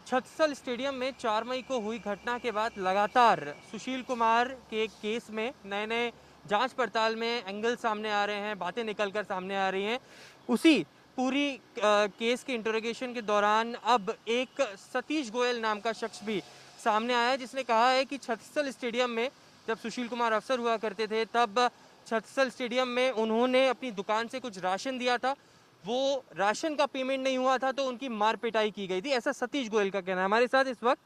Chhattisgarh stadium में 4 मई को हुई घटना के बाद लगातार सुशील कुमार के केस में नए नए जांच पड़ताल में एंगल सामने आ रहे हैं, बातें निकलकर सामने आ रही हैं। उसी पूरी केस के इंटरोगेशन के दौरान अब एक सतीश गोयल नाम का शख्स भी सामने आया है, जिसने कहा है कि छत्तीसगढ़ स्टेडियम में जब सुशील कुमार अफसर हुआ करते थे तब छत्तीसगढ़ स्टेडियम में उन्होंने अपनी दुकान से कुछ राशन दिया था, वो राशन का पेमेंट नहीं हुआ था तो उनकी मार पिटाई की गई थी, ऐसा सतीश गोयल का कहना है। हमारे साथ इस वक्त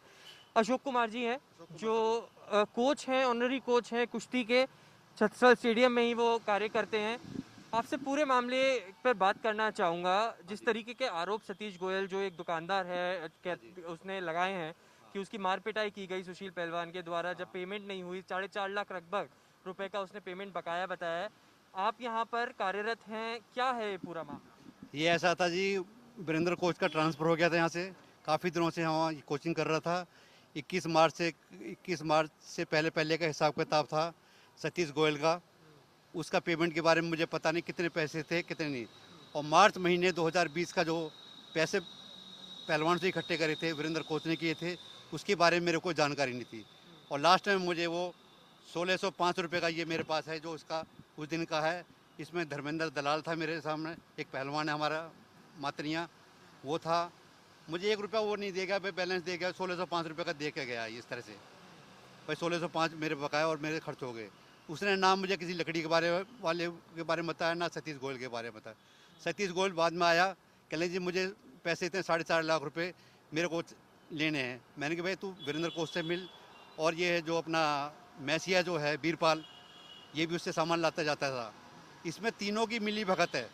अशोक कुमार जी हैं, जो कोच हैं, ऑनरी कोच हैं कुश्ती के, छत्तीसगढ़ स्टेडियम में ही वो कार्य करते हैं। आपसे पूरे मामले पर बात करना चाहूँगा। जिस तरीके के आरोप सतीश गोयल, जो एक दुकानदार है, उसने लगाए हैं कि उसकी मार पिटाई की गई सुशील पहलवान के द्वारा, जब पेमेंट नहीं हुई, 4.5 लाख लगभग रुपए का उसने पेमेंट बकाया बताया है। आप यहाँ पर कार्यरत हैं, क्या है ये पूरा मामला? ये ऐसा था जी, वीरेंद्र कोच का ट्रांसफ़र हो गया था यहाँ से। काफ़ी दिनों से वहाँ कोचिंग कर रहा था। 21 मार्च से पहले पहले का हिसाब किताब था सतीश गोयल का। उसका पेमेंट के बारे में मुझे पता नहीं कितने पैसे थे कितने नहीं। और मार्च महीने 2020 का जो पैसे पहलवान से इकट्ठे करे थे, वीरेंद्र कोच ने किए थे, उसके बारे में मेरे को जानकारी नहीं थी। और लास्ट में मुझे वो 1605 रुपये का ये मेरे पास है, जो उसका उस दिन का है। इसमें धर्मेंद्र दलाल था मेरे सामने, एक पहलवान है हमारा मातनिया, वो था। मुझे 1 रुपया वो नहीं दे गया, भाई बैलेंस दे गया, 1605 रुपये का दे के गया इस तरह से। भाई 1605 मेरे बकाया और मेरे खर्च हो गए। उसने ना मुझे किसी लकड़ी के बारे में बताया, ना सतीश गोयल के बारे में बताया। सतीश गोयल बाद में आया, कह जी मुझे पैसे इतने 4.5 लाख रुपये मेरे को लेने हैं। मैंने कहा भाई तू वीरेंद्र कोच से मिल, और ये है जो अपना मैसिया जो है बीरपाल, ये भी उससे सामान लाता जाता था। इसमें तीनों की मिली भगत है,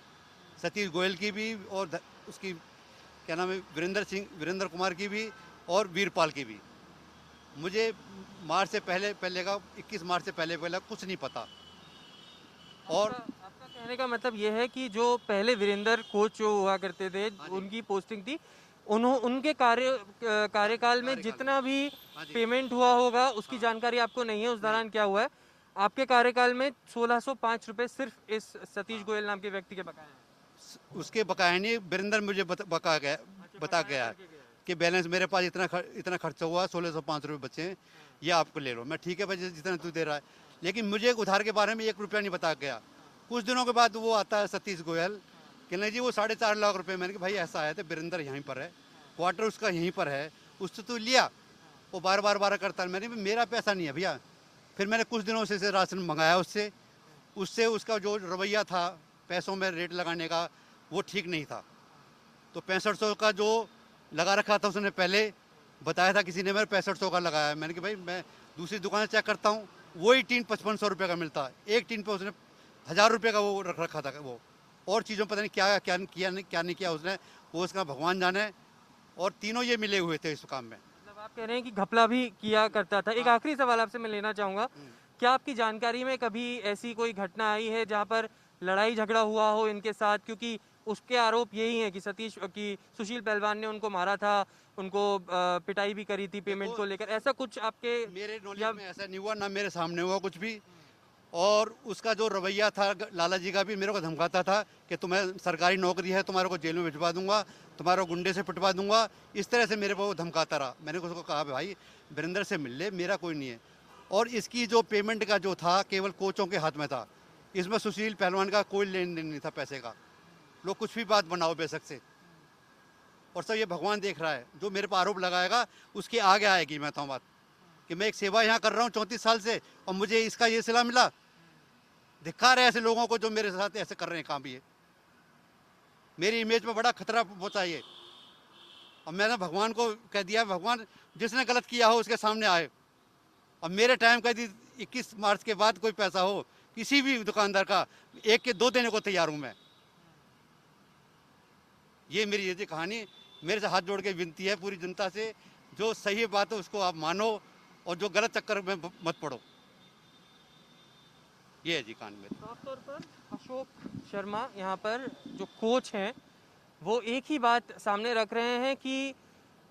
सतीश गोयल की भी और उसकी क्या नाम है वीरेंद्र कुमार की भी और वीरपाल की भी। मुझे मार्च से पहले पहले का 21 मार्च से पहले पहले कुछ नहीं पता। और आपका कहने का मतलब ये है कि जो पहले वीरेंद्र कोच जो हुआ करते थे, उनकी पोस्टिंग थी, उनके कार्यकाल में जितना भी पेमेंट हुआ होगा उसकी जानकारी आपको नहीं है, उस दौरान क्या हुआ है। आपके कार्यकाल में 1605 रुपए सिर्फ इस सतीश गोयल नाम के व्यक्ति के बकाए हैं। उसके बकाया नहीं, वीरेंद्र मुझे बता गया कि बैलेंस मेरे पास इतना खर्चा हुआ, 1605 रुपये बचे हैं, ये आपको ले लो। मैं ठीक है भाई, जितना तू दे रहा है। लेकिन मुझे उधार के बारे में 1 रुपया नहीं बता गया। कुछ दिनों के बाद वो आता है सतीश गोयल, कहने जी वो 4.5 लाख रुपये। मैंने कहा भाई ऐसा है तो वीरेंद्र यहीं पर है, क्वार्टर उसका यहीं पर है, उससे तो लिया। वो बार करता है। मैंने मेरा पैसा नहीं है भैया। फिर मैंने कुछ दिनों से राशन मंगाया उससे उसका जो रवैया था पैसों में रेट लगाने का, वो ठीक नहीं था। तो 6500 का जो लगा रखा था उसने पहले बताया था किसी ने, मेरे 6500 का लगाया। मैंने कहा भाई मैं दूसरी दुकान से चेक करता हूँ, वही टीन 5500 रुपये का मिलता है। एक टीन पे उसने 1000 रुपये का वो रख रखा था। वो और चीज़ों पता नहीं क्या नहीं किया उसने, वो उसका भगवान जाने। और तीनों ये मिले हुए थे इस काम में। मतलब आप कह रहे हैं कि घपला भी किया करता था। एक आखिरी सवाल आपसे मैं लेना चाहूँगा, क्या आपकी जानकारी में कभी ऐसी कोई घटना आई है जहाँ पर लड़ाई झगड़ा हुआ हो इनके साथ? क्योंकि उसके आरोप यही है कि सुशील पहलवान ने उनको मारा था, उनको पिटाई भी करी थी पेमेंट को लेकर। ऐसा कुछ आपके मेरे नॉलेज में ऐसा नहीं हुआ, ना मेरे सामने हुआ कुछ भी। और उसका जो रवैया था लाला जी का भी, मेरे को धमकाता था कि तुम्हें सरकारी नौकरी है, तुम्हारे को जेल में भिजवा दूंगा, तुम्हारे को गुंडे से पिटवा दूंगा। इस तरह से मेरे को धमकाता रहा। मैंने उसको कहा भाई वीरेंद्र से मिल ले, मेरा कोई नहीं है। और इसकी जो पेमेंट का जो था केवल कोचों के हाथ में था, इसमें सुशील पहलवान का कोई लेन देन नहीं था पैसे का। लोग कुछ भी बात बनाओ बेशक से। और सब ये भगवान देख रहा है, जो मेरे पर आरोप लगाएगा उसके आगे आएगी। मैं तो बात कि मैं एक सेवा यहाँ कर रहा हूँ 34 साल से, और मुझे इसका ये सिला मिला। धिक्कार है ऐसे लोगों को जो मेरे साथ ऐसे कर रहे हैं काम। ये मेरी इमेज में बड़ा खतरा पहुंचा ये। और मैंने भगवान को कह दिया, भगवान जिसने गलत किया हो उसके सामने आए। और मेरे टाइम का 21 मार्च के बाद कोई पैसा हो किसी भी दुकानदार का, 1 के 2 देने को तैयार हूँ मैं। ये मेरी ये कहानी, मेरे से हाथ जोड़ के विनती है पूरी जनता से, जो सही बात है उसको आप मानो और जो गलत चक्कर में मत पड़ो। ये है जी कहानी में। साफ तौर पर अशोक शर्मा यहाँ पर जो कोच हैं वो एक ही बात सामने रख रहे हैं कि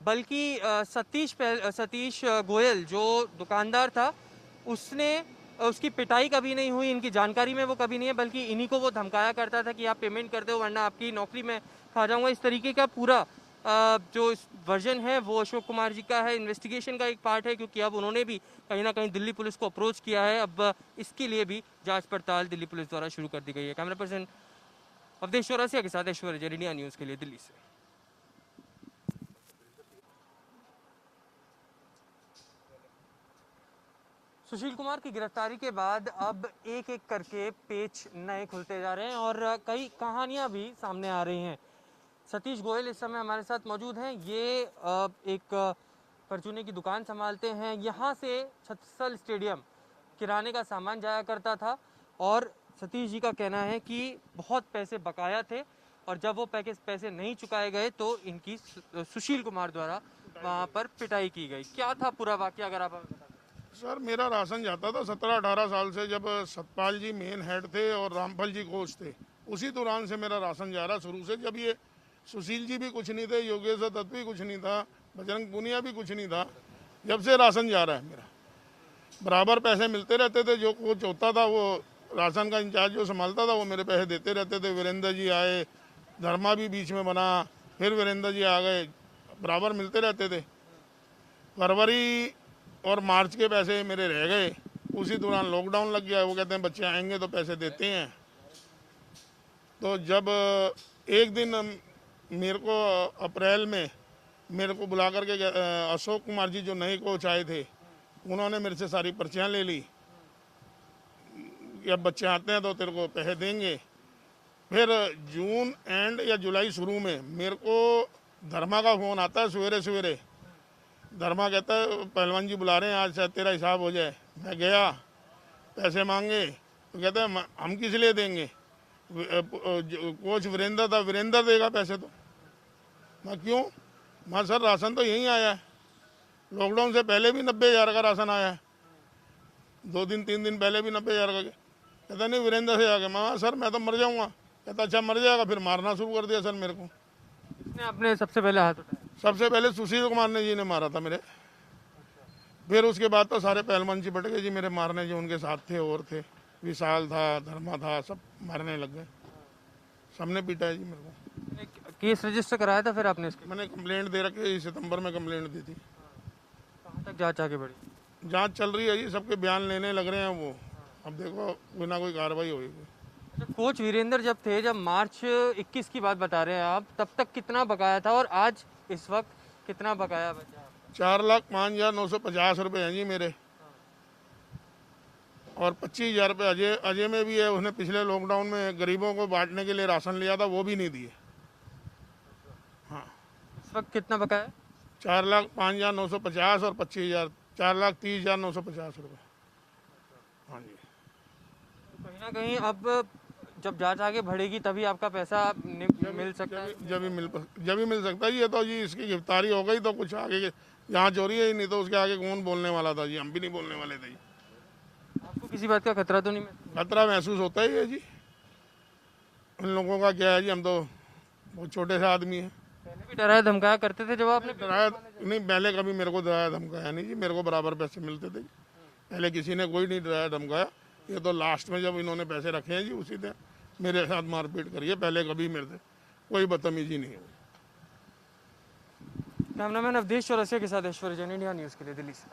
बल्कि सतीश गोयल जो दुकानदार था, उसकी पिटाई कभी नहीं हुई, इनकी जानकारी में वो कभी नहीं है, बल्कि इन्हीं को वो धमकाया करता था कि आप पेमेंट कर दो वरना आपकी नौकरी में खा जाऊंगा। इस तरीके का पूरा जो वर्जन है वो अशोक कुमार जी का है, इन्वेस्टिगेशन का एक पार्ट है, क्योंकि अब उन्होंने भी कहीं ना कहीं दिल्ली पुलिस को अप्रोच किया है। अब इसके लिए भी जांच पड़ताल दिल्ली पुलिस द्वारा शुरू कर दी गई है। कैमरा पर्सन अवधेश चौरसिया के साथ ऐश्वर्य जैन, इंडिया न्यूज़ के लिए दिल्ली से। सुशील कुमार की गिरफ्तारी के बाद अब एक एक करके पेच नए खुलते जा रहे हैं और कई कहानियां भी सामने आ रही हैं। सतीश गोयल इस समय हमारे साथ मौजूद हैं। ये एक परचूने की दुकान संभालते हैं। यहाँ से छत्रसल स्टेडियम किराने का सामान जाया करता था और सतीश जी का कहना है कि बहुत पैसे बकाया थे और जब वो पैसे नहीं चुकाए गए तो इनकी सुशील कुमार द्वारा वहाँ पर पिटाई की गई। क्या था पूरा वाकया, अगर आप हमें बता दें। सर, मेरा राशन जाता था 17-18 साल से, जब सतपाल जी मेन हेड थे और रामफल जी कोच थे, उसी दौरान से मेरा राशन जा रहा शुरू से। जब ये सुशील जी भी कुछ नहीं थे, योगेश दत्त भी कुछ नहीं था, बजरंग पुनिया भी कुछ नहीं था, जब से राशन जा रहा है मेरा। बराबर पैसे मिलते रहते थे। जो कोच होता था वो राशन का इंचार्ज जो संभालता था वो मेरे पैसे देते रहते थे। वीरेंद्र जी आए, धर्मा भी बीच में बना, फिर वीरेंद्र जी आ गए, बराबर मिलते रहते थे। फरवरी और मार्च के पैसे मेरे रह गए। उसी दौरान लॉकडाउन लग गया। वो कहते हैं बच्चे आएंगे तो पैसे देते हैं। तो जब एक दिन मेरे को अप्रैल में मेरे को बुला करके अशोक कुमार जी जो नए कोच आए थे, उन्होंने मेरे से सारी पर्चियाँ ले ली कि अब बच्चे आते हैं तो तेरे को पैसे देंगे। फिर जून एंड या जुलाई शुरू में मेरे को धर्मा का फ़ोन आता है सवेरे सवेरे। धर्मा कहता है पहलवान जी बुला रहे हैं, आज शायद तेरा हिसाब हो जाए। मैं गया, पैसे मांगे तो कहते हैं हम किस लिए देंगे, कोच वीरेंद्र था, वीरेंद्र देगा पैसे। तो मैं क्यों, मैं सर राशन तो यहीं आया है, लॉकडाउन से पहले भी 90,000 का राशन आया है, 2 दिन 3 दिन पहले भी 90,000 का। कहता नहीं वीरेंद्र से आके। मैं सर मैं तो मर जाऊँगा। कहता अच्छा मर जाएगा। फिर मारना शुरू कर दिया सर मेरे को। इसने आपने सबसे पहले हाथ उठाया? सबसे पहले सुशील कुमार ने जी ने मारा था मेरे। फिर उसके बाद तो सारे पहलवान चिपट गए जी मेरे मारने, जो उनके साथ थे और थे, विशाल था, धर्मा था, सब मारने लग गए। सबने पीटा है जी मेरे को। केस रजिस्टर कराया था फिर आपने इसके? मैंने कंप्लेंट दे रखी, सितंबर में कंप्लेंट दी थी। कहाँ तक जांच आगे बढ़ी? जांच चल रही है जी, सबके बयान लेने लग रहे हैं वो। अब देखो बिना कोई कार्रवाई होगी। अच्छा, कोच वीरेंद्र जब थे, जब मार्च 21 की बात बता रहे हैं आप, तब तक कितना बकाया था और आज इस वक्त कितना बकाया बचा? 4,05,950 रुपये हैं जी मेरे। और 25,000 रुपये अजय में भी है। उसने पिछले लॉकडाउन में गरीबों को बांटने के लिए राशन लिया था, वो भी नहीं दिए। हाँ, इस वक्त कितना बकाया? 4,05,950 और 25,000, 4,30,950 रुपये। हाँ जी। कहीं ना कहीं अब जब जांच आगे बढ़ेगी तभी आपका पैसा मिल सकता है? जब ही मिल सकता है। ये तो जी इसकी गिरफ्तारी हो गई तो कुछ आगे जांच हो रही है, नहीं तो उसके आगे कौन बोलने वाला था जी, हम भी नहीं बोलने वाले थे जी। आपको किसी बात का खतरा तो नहीं? खतरा महसूस होता ही है जी। उन लोगों का क्या है जी, हम तो बहुत छोटे से आदमी हैं। पहले भी डराया धमकाया करते थे जब आपने? डराया नहीं, पहले कभी मेरे को डराया धमकाया नहीं जी। मेरे को बराबर पैसे मिलते थे। पहले किसी ने कोई नहीं डराया धमकाया। ये तो लास्ट में जब इन्होंने पैसे रखे हैं जी, उसी ने मेरे साथ मारपीट करी है। पहले कभी मेरे से कोई बदतमीजी नहीं हुई। कैमरामैन अवधेश चौरसिया के साथ ऐश्वर्य जैन, इंडिया न्यूज़ के लिए दिल्ली से।